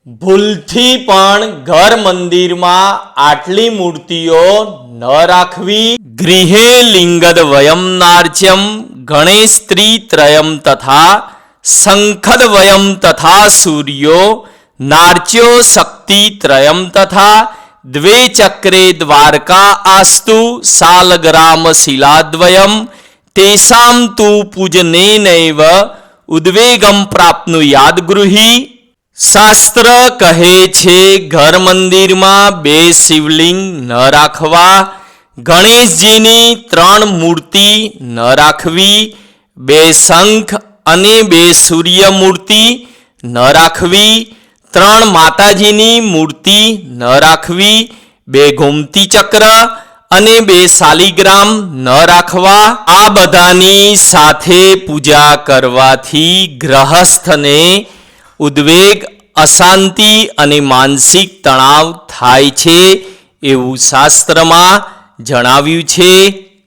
ભૂલથી પણ ઘર મંદિરમાં આટલી મૂર્તિઓ ન રાખવી. ગૃહે લિંગદ વયમ નાર્ચ્યમ ગણેશ સ્ત્રી ત્રયમ તથા શંખદ વયમ તથા સૂર્યો નાર્ચ્યો શક્તિ ત્રયમ તથા દ્વે ચક્રે દ્વારકા આસ્તુ સાલગ્રામ શિલાદ્વયમ તેષામ તુ પૂજનેનૈવ ઉદ્વેગમ પ્રાપ્નુયાદ ગૃહી. શાસ્ત્ર કહે છે ઘર મંદિરમાં 2 શિવલિંગ ન રાખવા, ગણેશજીની 3 મૂર્તિ ન રાખવી, 2 શંખ અને 2 સૂર્ય મૂર્તિ ન રાખવી, 3 માતાજીની મૂર્તિ ન રાખવી, 2 ગોમતી ચક્ર અને 2 શાલિગ્રામ ન રાખવા. આ બધાની સાથે પૂજા કરવાથી ગ્રહસ્થને ઉદ્વેગ, અશાંતિ અને માનસિક તણાવ થાય છે એવું શાસ્ત્રમાં જણાવ્યું છે.